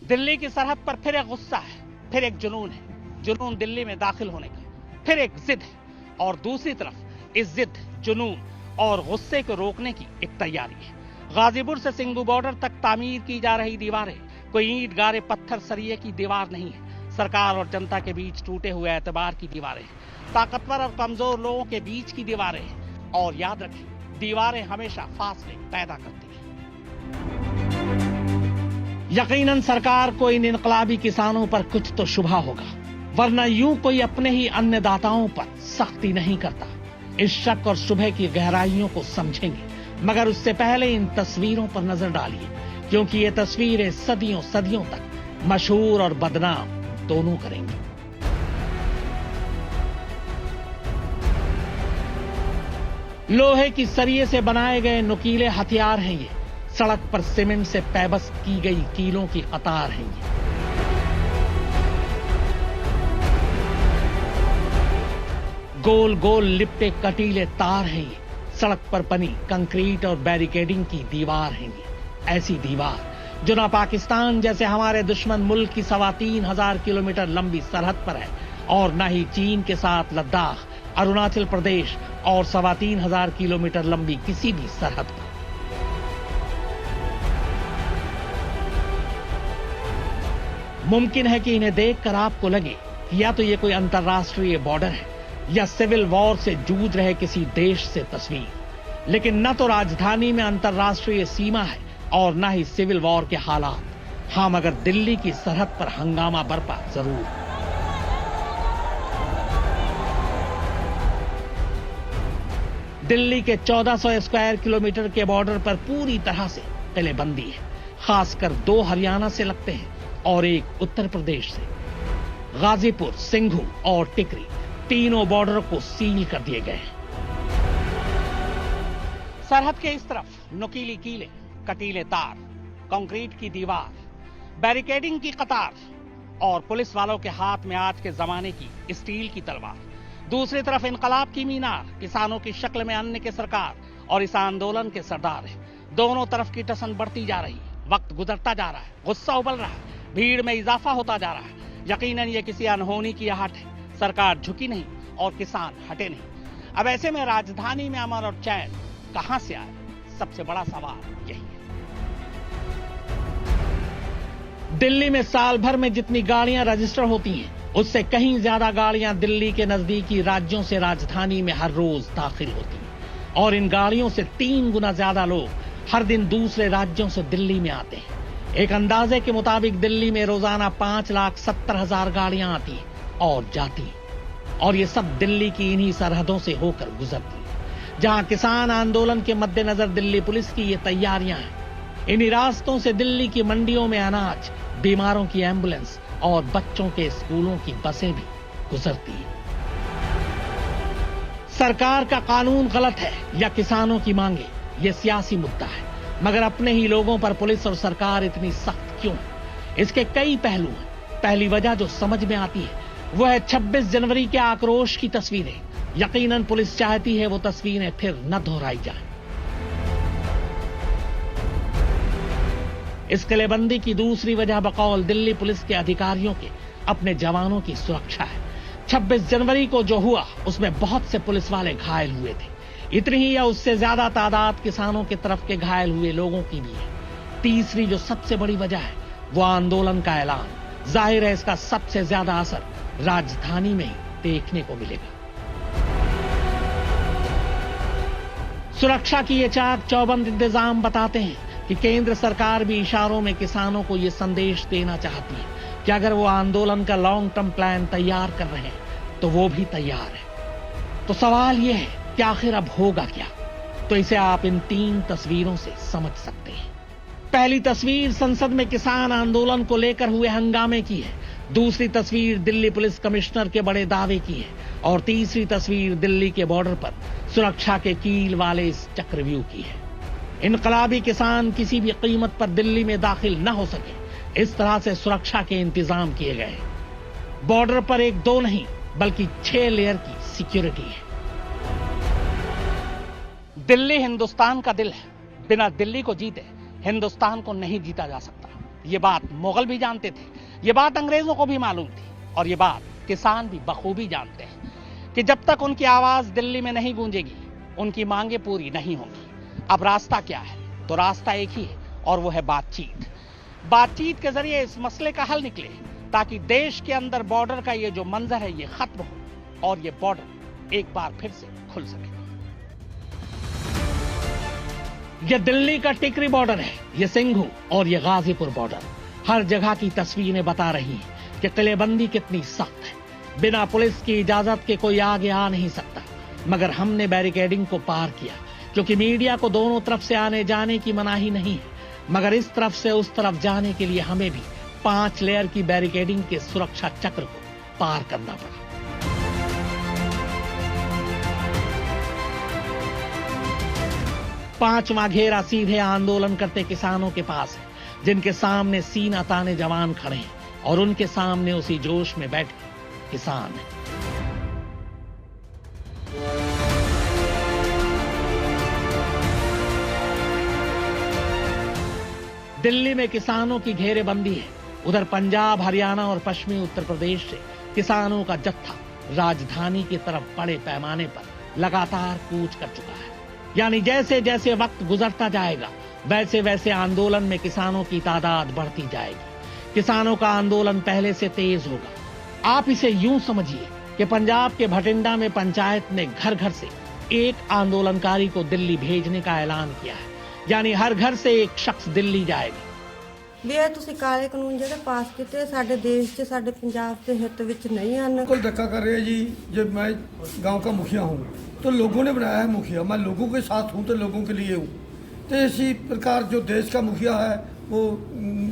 दिल्ली की सरहद पर फिर एक गुस्सा है, फिर एक जुनून है। जुनून दिल्ली में दाखिल होने का, फिर एक जिद है और दूसरी तरफ इस जिद, जुनून और गुस्से को रोकने की एक तैयारी है। गाजीपुर से सिंघू बॉर्डर तक तामीर की जा रही दीवारें कोई ईंट गारे पत्थर सरिये की दीवार नहीं है। सरकार और जनता के बीच टूटे हुए एतबार की दीवारें हैं, ताकतवर और कमजोर लोगों के बीच की दीवारें हैं। और याद रखें, दीवारें हमेशा फासले पैदा करती हैं। यकीनन सरकार को इन इनकलाबी किसानों पर कुछ तो शुभा होगा, वरना यूं कोई अपने ही अन्नदाताओं पर सख्ती नहीं करता। इस शक और शुभे की गहराइयों को समझेंगे, मगर उससे पहले इन तस्वीरों पर नजर डालिए, क्योंकि ये तस्वीरें सदियों सदियों तक मशहूर और बदनाम दोनों करेंगी। लोहे की सरिये से बनाए गए नुकीले हथियार हैं ये, सड़क पर सीमेंट से पैबस्त की गई कीलों की कतार हैं ये। गोल गोल लिपटे कटीले तार हैं ये, सड़क पर बनी कंक्रीट और बैरिकेडिंग की दीवार हैं ये। ऐसी दीवार जो ना पाकिस्तान जैसे हमारे दुश्मन मुल्क की 3,500 किलोमीटर लंबी सरहद पर है, और न ही चीन के साथ लद्दाख, अरुणाचल प्रदेश और 3,500 किलोमीटर लंबी किसी भी सरहद पर। मुमकिन है कि इन्हें देखकर आपको लगे कि या तो ये कोई अंतर्राष्ट्रीय बॉर्डर है या सिविल वॉर से जूझ रहे किसी देश से तस्वीर, लेकिन न तो राजधानी में अंतर्राष्ट्रीय सीमा है और न ही सिविल वॉर के हालात। हाँ, मगर दिल्ली की सरहद पर हंगामा बरपा जरूर। दिल्ली के 1400 स्क्वायर किलोमीटर के बॉर्डर पर पूरी तरह से किलेबंदी है। खासकर 2 हरियाणा से लगते हैं और एक उत्तर प्रदेश से। गाजीपुर, सिंघू और टिकरी तीनों बॉर्डर को सील कर दिए गए हैं। सरहद के इस तरफ नुकीली कीले, कटीले तार, कंक्रीट की दीवार, बैरिकेडिंग की कतार और पुलिस वालों के हाथ में आज के जमाने की स्टील की तलवार। दूसरी तरफ इनकलाब की मीनार, किसानों की शक्ल में अन्न के सरकार और इस आंदोलन के सरदार है। दोनों तरफ की टसन बढ़ती जा रही है, वक्त गुजरता जा रहा है, गुस्सा उबल रहा है, भीड़ में इजाफा होता जा रहा है। यकीनन ये किसी अनहोनी की आहट है। सरकार झुकी नहीं और किसान हटे नहीं। अब ऐसे में राजधानी में अमन और चैन कहां से आए? सबसे बड़ा सवाल यही है। दिल्ली में साल भर में जितनी गाड़ियां रजिस्टर होती हैं, उससे कहीं ज्यादा गाड़ियां दिल्ली के नजदीकी राज्यों से राजधानी में हर रोज दाखिल होती हैं, और इन गाड़ियों से 3 गुना ज्यादा लोग हर दिन दूसरे राज्यों से दिल्ली में आते हैं। एक अंदाजे के मुताबिक दिल्ली में रोजाना 5,70,000 गाड़ियां आती और जाती, और ये सब दिल्ली की इन्हीं सरहदों से होकर गुजरती। जहां किसान आंदोलन के मद्देनजर दिल्ली पुलिस की ये तैयारियां हैं, इन्हीं रास्तों से दिल्ली की मंडियों में अनाज, बीमारों की एम्बुलेंस और बच्चों के स्कूलों की बसें भी गुजरती हैं। सरकार का कानून गलत है या किसानों की मांगे, ये सियासी मुद्दा है, मगर अपने ही लोगों पर पुलिस और सरकार इतनी सख्त क्यों है? इसके कई पहलू हैं। पहली वजह जो समझ में आती है वो है 26 जनवरी के आक्रोश की तस्वीरें। यकीनन पुलिस चाहती है वो तस्वीरें फिर न दोहराई जाएं। इस किलेबंदी की दूसरी वजह बकौल दिल्ली पुलिस के अधिकारियों के अपने जवानों की सुरक्षा है। 26 जनवरी को जो हुआ उसमें बहुत से पुलिस वाले घायल हुए थे। इतनी ही या उससे ज्यादा तादाद किसानों की तरफ के घायल हुए लोगों की भी है। तीसरी जो सबसे बड़ी वजह है वो आंदोलन का ऐलान। जाहिर है इसका सबसे ज्यादा असर राजधानी में ही देखने को मिलेगा। सुरक्षा की ये चाक चौबंद इंतजाम बताते हैं कि केंद्र सरकार भी इशारों में किसानों को ये संदेश देना चाहती है कि अगर वो आंदोलन का लॉन्ग टर्म प्लान तैयार कर रहे हैं तो वो भी तैयार है। तो सवाल ये है कि आखिर अब होगा क्या? तो इसे आप इन 3 तस्वीरों से समझ सकते हैं। पहली तस्वीर संसद में किसान आंदोलन को लेकर हुए हंगामे की है। दूसरी तस्वीर दिल्ली पुलिस कमिश्नर के बड़े दावे की है, और तीसरी तस्वीर दिल्ली के बॉर्डर पर सुरक्षा के कील वाले इस चक्रव्यूह की है। इनकलाबी किसान किसी भी कीमत पर दिल्ली में दाखिल न हो सके, इस तरह से सुरक्षा के इंतजाम किए गए हैं। बॉर्डर पर 1-2 नहीं बल्कि 6 लेयर की सिक्योरिटी है। दिल्ली हिंदुस्तान का दिल है। बिना दिल्ली को जीते हिंदुस्तान को नहीं जीता जा सकता। ये बात मुगल भी जानते थे, ये बात अंग्रेजों को भी मालूम थी, और ये बात किसान भी बखूबी जानते हैं कि जब तक उनकी आवाज दिल्ली में नहीं गूंजेगी, उनकी मांगे पूरी नहीं होंगी। अब रास्ता क्या है? तो रास्ता एक ही है, और वो है बातचीत। बातचीत के जरिए इस मसले का हल निकले, ताकि देश के अंदर बॉर्डर का ये जो मंजर है ये खत्म हो और ये बॉर्डर एक बार फिर से खुल सके। ये दिल्ली का टिकरी बॉर्डर है, ये सिंघू और ये गाजीपुर बॉर्डर। हर जगह की तस्वीरें बता रही हैं कि किलेबंदी कितनी सख्त है। बिना पुलिस की इजाजत के कोई आगे आ नहीं सकता, मगर हमने बैरिकेडिंग को पार किया, क्योंकि मीडिया को दोनों तरफ से आने जाने की मनाही नहीं है। मगर इस तरफ से उस तरफ जाने के लिए हमें भी 5 लेयर की बैरिकेडिंग के सुरक्षा चक्र को पार करना पड़ा। पांचवा घेरा सीधे आंदोलन करते किसानों के पास है, जिनके सामने सीना ताने जवान खड़े हैं और उनके सामने उसी जोश में बैठे किसान हैं। दिल्ली में किसानों की घेरेबंदी है। उधर पंजाब, हरियाणा और पश्चिमी उत्तर प्रदेश से किसानों का जत्था राजधानी की तरफ बड़े पैमाने पर लगातार कूच कर चुका है। यानी जैसे जैसे वक्त गुजरता जाएगा, वैसे वैसे आंदोलन में किसानों की तादाद बढ़ती जाएगी। किसानों का आंदोलन पहले से तेज होगा। आप इसे यूं समझिए कि पंजाब के भटिंडा में पंचायत ने घर घर से एक आंदोलनकारी को दिल्ली भेजने का ऐलान किया है। यानी हर घर से एक शख्स दिल्ली जाएगा। ਵੀ ਇਹ ਤੁਸੀਂ ਕਾਲੇ ਕਾਨੂੰਨ ਜਿਹੜੇ ਪਾਸ ਕੀਤੇ ਸਾਡੇ ਦੇਸ਼ 'ਚ ਸਾਡੇ ਪੰਜਾਬ ਦੇ ਹਿੱਤ ਵਿੱਚ नहीं ਹਨ। बिल्कुल धक्का कर रहे हैं जी। जब मैं गांव का मुखिया हूँ तो लोगों ने बनाया है मुखिया, मैं लोगों के साथ हूँ तो लोगों के लिए हूँ। तो इसी प्रकार जो देश का मुखिया है वो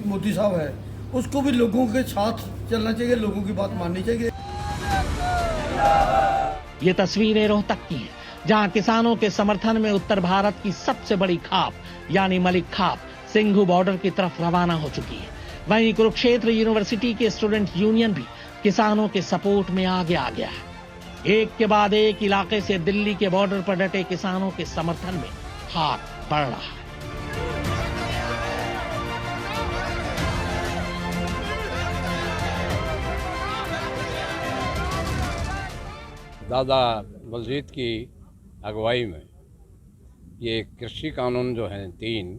मोदी साहब है, उसको भी लोगों के साथ चलना चाहिए, लोगों की बात माननी चाहिए। ये तस्वीरें रोहतक की हैं, जहां किसानों के समर्थन में उत्तर भारत की सबसे बड़ी खाप यानी मलिक खाप सिंघू बॉर्डर की तरफ रवाना हो चुकी है। वहीं कुरुक्षेत्र यूनिवर्सिटी के स्टूडेंट यूनियन भी किसानों के सपोर्ट में आगे आ गया है। एक के बाद एक इलाके से दिल्ली के बॉर्डर पर डटे किसानों के समर्थन में हाथ बढ़ रहा है। दादा बलजीत की अगुवाई में ये कृषि कानून जो हैं 3,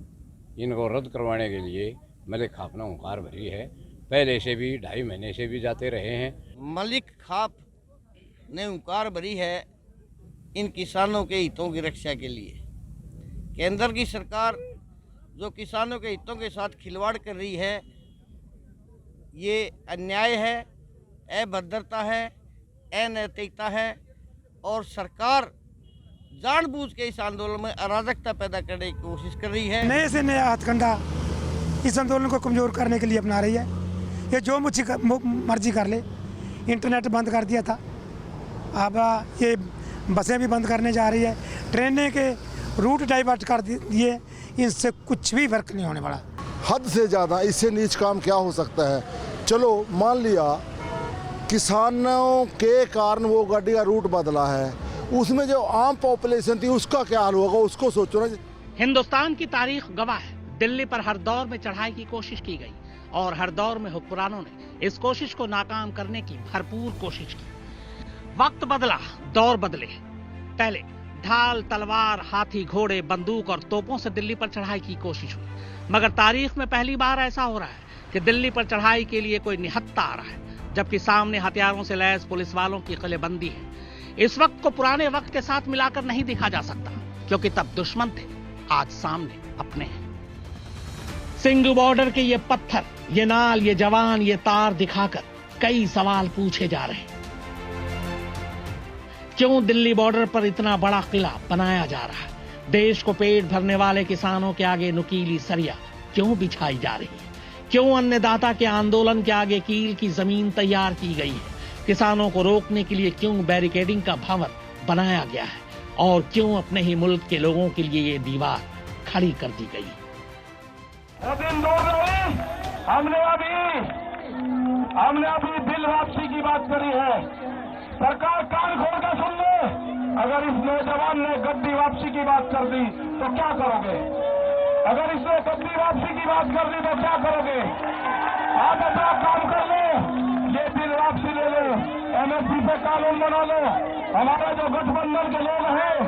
इनको रद्द करवाने के लिए मलिक खाप ने हुंकार भरी है। पहले से भी 2.5 महीने से भी जाते रहे हैं। मलिक खाप ने हुंकार भरी है इन किसानों के हितों की रक्षा के लिए। केंद्र की सरकार जो किसानों के हितों के साथ खिलवाड़ कर रही है, ये अन्याय है, अभद्रता है, अनैतिकता है, और सरकार जानबूझ के इस आंदोलन में अराजकता पैदा करने की कोशिश कर रही है। नए से नया हथकंडा इस आंदोलन को कमजोर करने के लिए अपना रही है। ये जो मर्जी कर ले। इंटरनेट बंद कर दिया था, अब ये बसें भी बंद करने जा रही है, ट्रेनें के रूट डाइवर्ट कर दिए। इनसे कुछ भी फर्क नहीं होने वाला। हद से ज़्यादा इससे नीच काम क्या हो सकता है। चलो मान लिया किसानों के कारण वो गाड़ी का रूट बदला है, उसमें जो आम पॉपुलेशन थी उसका क्या हाल होगा, उसको सोचो ना। हिंदुस्तान की तारीख गवाह है, दिल्ली पर हर दौर में चढ़ाई की कोशिश की गई और हर दौर में हुक्मरानों ने इस कोशिश को नाकाम करने की भरपूर कोशिश की। वक्त बदला, दौर बदले। पहले ढाल, तलवार, हाथी, घोड़े, बंदूक और तोपों से दिल्ली पर चढ़ाई की कोशिश हुई, मगर तारीख में पहली बार ऐसा हो रहा है कि दिल्ली पर चढ़ाई के लिए कोई निहत्था आ रहा है, जबकि सामने हथियारों से लैस पुलिस वालों की किलेबंदी है। इस वक्त को पुराने वक्त के साथ मिलाकर नहीं देखा जा सकता, क्योंकि तब दुश्मन थे, आज सामने अपने हैं। सिंघू बॉर्डर के ये पत्थर, ये नाल, ये जवान, ये तार दिखाकर कई सवाल पूछे जा रहे हैं। क्यों दिल्ली बॉर्डर पर इतना बड़ा किला बनाया जा रहा है? देश को पेट भरने वाले किसानों के आगे नुकीली सरिया क्यों बिछाई जा रही है? क्यों अन्नदाता के आंदोलन के आगे कील की जमीन तैयार की गई है? किसानों को रोकने के लिए क्यों बैरिकेडिंग का भवन बनाया गया है? और क्यों अपने ही मुल्क के लोगों के लिए ये दीवार खड़ी कर दी गई? हमने अभी बिल वापसी की बात करी है। सरकार कान खोल कर सुन ले। अगर इस नौजवान ने गद्दी वापसी की बात कर दी तो क्या करोगे? अगर इसमें कद्दी वापसी की बात कर दी तो क्या करोगे? आप अपना काम कर लो, ये बिल वापसी ले लो, एमएसपी पे कानून बना लो। हमारे जो गठबंधन के लोग हैं,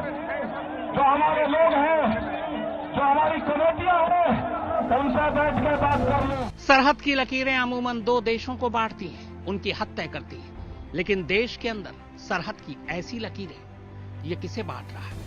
जो हमारे लोग हैं, जो हमारी कमेटियां हैं, उनसे बैठ के बात कर लो। सरहद की लकीरें अमूमन दो देशों को बांटती हैं, उनकी हद तय करती है, लेकिन देश के अंदर सरहद की ऐसी लकीरें ये किसे बांट रहा है?